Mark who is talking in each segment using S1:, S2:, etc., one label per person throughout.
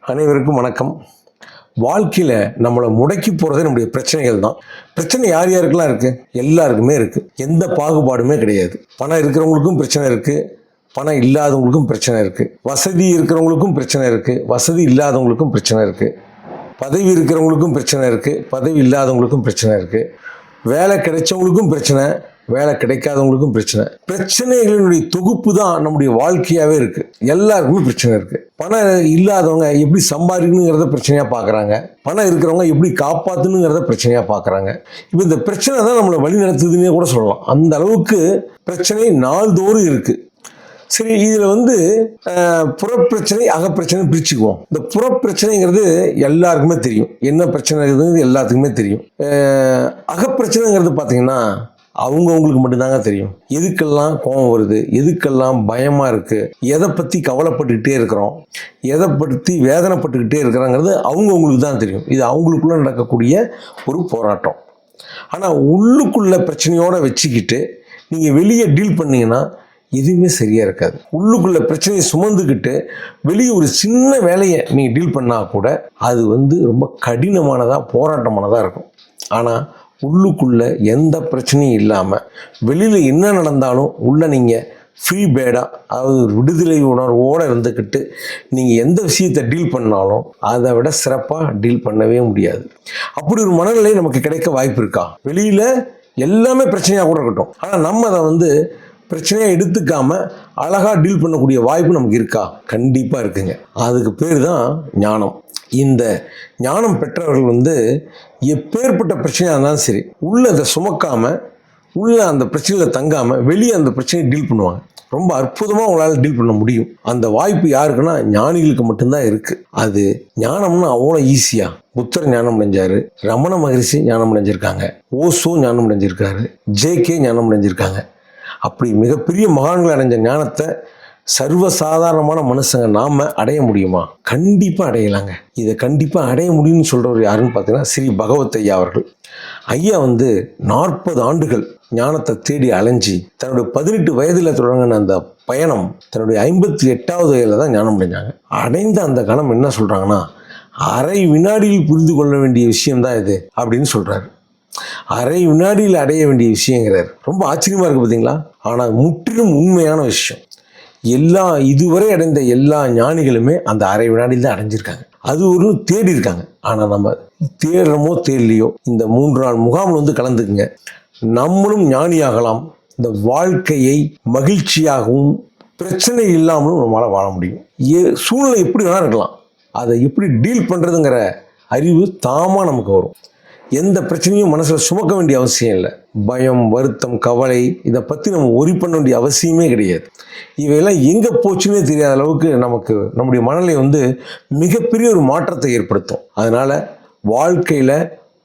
S1: அனைவருக்கும் வணக்கம். வாழ்க்கையில் நம்மளை முடக்கி போகிறதே நம்முடைய பிரச்சனைகள் தான். பிரச்சனை யார் யாருக்கெல்லாம் இருக்குது? எல்லாருக்குமே இருக்குது. எந்த பாகுபாடுமே கிடையாது. பணம் இருக்கிறவங்களுக்கும் பிரச்சனை இருக்குது, பணம் இல்லாதவங்களுக்கும் பிரச்சனை இருக்குது. வசதி இருக்கிறவங்களுக்கும் பிரச்சனை இருக்குது, வசதி இல்லாதவங்களுக்கும் பிரச்சனை இருக்குது. பதவி இருக்கிறவங்களுக்கும் பிரச்சனை இருக்குது, பதவி இல்லாதவங்களுக்கும் பிரச்சனை இருக்குது. வேலை கிடைச்சவங்களுக்கும் பிரச்சனை, வேலை கிடைக்காதவங்களுக்கும் பிரச்சனை. பிரச்சனைகளினுடைய தொகுப்பு தான் நம்முடைய வாழ்க்கையாகவே இருக்குது. எல்லாருக்குமே பிரச்சனை இருக்குது. பணம் இல்லாதவங்க எப்படி சம்பாதிக்கணுங்கிறத பிரச்சனையாக பார்க்குறாங்க, பணம் இருக்கிறவங்க எப்படி காப்பாற்றணுங்கிறத பிரச்சனையாக பார்க்குறாங்க. இப்போ இந்த பிரச்சனை தான் நம்மளை வழி நடத்துதுன்னே கூட சொல்லலாம். அந்த அளவுக்கு பிரச்சனை நாள்தோறும் இருக்குது. சரி, இதில் புறப்பிரச்சனை அகப்பிரச்சனை பிரிச்சுக்குவோம். இந்த புறப்பிரச்சனைங்கிறது எல்லாருக்குமே தெரியும், என்ன பிரச்சனை இருக்குதுங்கிறது எல்லாத்துக்குமே தெரியும். அகப்பிரச்சனைங்கிறது பார்த்தீங்கன்னா அவங்களுக்கு மட்டும்தாங்க தெரியும். எதுக்கெல்லாம் கோபம் வருது, எதுக்கெல்லாம் பயமாக இருக்குது, எதை பற்றி கவலைப்பட்டுக்கிட்டே இருக்கிறோம், எதை பற்றி வேதனைப்பட்டுக்கிட்டே இருக்கிறாங்கிறது அவங்களுக்கு தான் தெரியும். இது அவங்களுக்குள்ளே நடக்கக்கூடிய ஒரு போராட்டம். ஆனால் உள்ளுக்குள்ளே பிரச்சனையோடு வச்சுக்கிட்டு நீங்கள் வெளியே டீல் பண்ணிங்கன்னா எதுவுமே சரியாக இருக்காது. உள்ளுக்குள்ளே பிரச்சனையை சுமந்துக்கிட்டு வெளியே ஒரு சின்ன வேலையை நீங்கள் டீல் பண்ணால் கூட அது ரொம்ப கடினமானதாக போராட்டமானதாக இருக்கும். ஆனால் உள்ளுக்குள்ளே எந்த பிரச்சனையும் இல்லாமல் வெளியில் என்ன நடந்தாலும் உள்ளே நீங்கள் ஃப்ரீ பேடாக, அதாவது விடுதலை உணர்வோடு இருந்துக்கிட்டு நீங்கள் எந்த விஷயத்தை டீல் பண்ணாலும் அதை விட சிறப்பாக டீல் பண்ணவே முடியாது. அப்படி ஒரு மனநிலை நமக்கு கிடைக்க வாய்ப்பு இருக்கா? வெளியில் எல்லாமே பிரச்சனையாக கூட இருக்கட்டும், ஆனால் நம்ம அதை பிரச்சனையாக எடுத்துக்காமல் அழகாக டீல் பண்ணக்கூடிய வாய்ப்பு நமக்கு இருக்கா? கண்டிப்பாக இருக்குங்க. அதுக்கு பேர் தான் ஞானம். இந்த ஞானம் பெற்றவர்கள் எப்பேற்பட்ட பிரச்சனையாக இருந்தாலும் சரி, உள்ளே அதை சுமக்காமல், உள்ளே அந்த பிரச்சனையில் தங்காமல் வெளியே அந்த பிரச்சனையை டீல் பண்ணுவாங்க. ரொம்ப அற்புதமாக உங்களால் டீல் பண்ண முடியும். அந்த வாய்ப்பு யாருக்குன்னா ஞானிகளுக்கு மட்டும்தான் இருக்குது. அது ஞானம்னு அவ்வளோ ஈஸியாக. புத்தர் ஞானம் அடைஞ்சார், ரமண மகரிஷி ஞானம் அடைஞ்சிருக்காங்க, ஓசோ ஞானம் அடைஞ்சிருக்காரு, ஜேகே ஞானம் அடைஞ்சிருக்காங்க. அப்படி மிகப்பெரிய மகான்கள் அடைஞ்ச ஞானத்தை சர்வசாதாரணமான மனுஷங்க நாம் அடைய முடியுமா? கண்டிப்பாக அடையலாங்க. இதை கண்டிப்பாக அடைய முடியும்னு சொல்கிறவர் யாருன்னு பார்த்தீங்கன்னா ஸ்ரீ பகவத் ஐயா அவர்கள். ஐயா 40 ஆண்டுகள் ஞானத்தை தேடி அலைஞ்சி தன்னுடைய 18 வயதில் தொடங்கின அந்த பயணம் தன்னுடைய 58வது வயதில் தான் ஞானம் அடைஞ்சாங்க. அடைந்த அந்த கணம் என்ன சொல்கிறாங்கன்னா, அரை வினாடியில் புரிந்து கொள்ள வேண்டிய விஷயம்தான் இது அப்படின்னு சொல்கிறாரு. அரை வினாடியில் அடைய வேண்டிய விஷயங்கிறார். ரொம்ப ஆச்சரியமாக இருக்குது பார்த்தீங்களா? ஆனால் முற்றிலும் உண்மையான விஷயம். இதுவரை அடைந்த எல்லா ஞானிகளுமே அந்த அரை வினாடியில் தான் அடைஞ்சிருக்காங்க. அது ஒரு தேடி இருக்காங்க. ஆனால் நம்ம தேடுறோமோ தேடலையோ, இந்த 3 நாள் முகாமில் கலந்துக்குங்க. நம்மளும் ஞானியாகலாம். இந்த வாழ்க்கையை மகிழ்ச்சியாகவும் பிரச்சனை இல்லாமலும் நம்மளால் வாழ முடியும். சூழ்நிலை எப்படி வேணா இருக்கலாம், அதை எப்படி டீல் பண்ணுறதுங்கிற அறிவு தாமாக நமக்கு வரும். எந்த பிரச்சனையும் மனசில் சுமக்க வேண்டிய அவசியம் இல்லை. பயம், வருத்தம், கவலை இதை பற்றி நம்ம ஒரி பண்ண வேண்டிய அவசியமே கிடையாது. இவையெல்லாம் எங்கே போச்சுன்னே தெரியாத அளவுக்கு நம்முடைய மனநிலை மிகப்பெரிய ஒரு மாற்றத்தை ஏற்படுத்தும். அதனால் வாழ்க்கையில்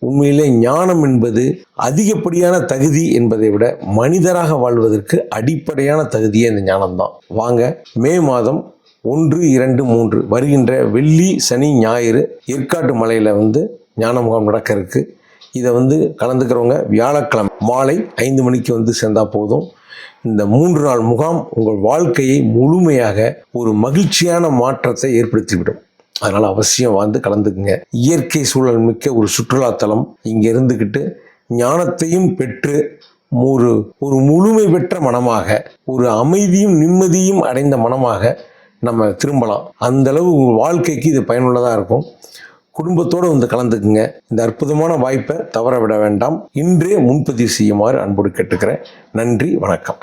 S1: உண்மையிலே ஞானம் என்பது அதிகப்படியான தகுதி என்பதை விட மனிதராக வாழ்வதற்கு அடிப்படையான தகுதியே இந்த ஞானம்தான். வாங்க, மே மாதம் 1, 2, 3 வருகின்ற வெள்ளி, சனி, ஞாயிறு ஏற்காட்டு மலையில் ஞான முகாம் நடக்க இருக்கு. இதை கலந்துக்கிறவங்க வியாழக்கிழமை மாலை 5 மணிக்கு சேர்ந்தால் போதும். இந்த 3 நாள் முகாம் உங்கள் வாழ்க்கையை முழுமையாக ஒரு மகிழ்ச்சியான மாற்றத்தை ஏற்படுத்திவிடும். அதனால் அவசியம் கலந்துக்குங்க. இயற்கை சூழல் மிக்க ஒரு சுற்றுலாத்தலம். இங்கே இருந்துக்கிட்டு ஞானத்தையும் பெற்று ஒரு முழுமை பெற்ற மனமாக, ஒரு அமைதியும் நிம்மதியும் அடைந்த மனமாக நம்ம திரும்பலாம். அந்தளவு உங்கள் வாழ்க்கைக்கு இது பயனுள்ளதாக இருக்கும். குடும்பத்தோடு கலந்துக்குங்க. இந்த அற்புதமான வாய்ப்பை தவற விட வேண்டாம். இன்றே முன்பதிவு செய்யுமாறு அன்போடு கேட்டுக்கிறேன். நன்றி, வணக்கம்.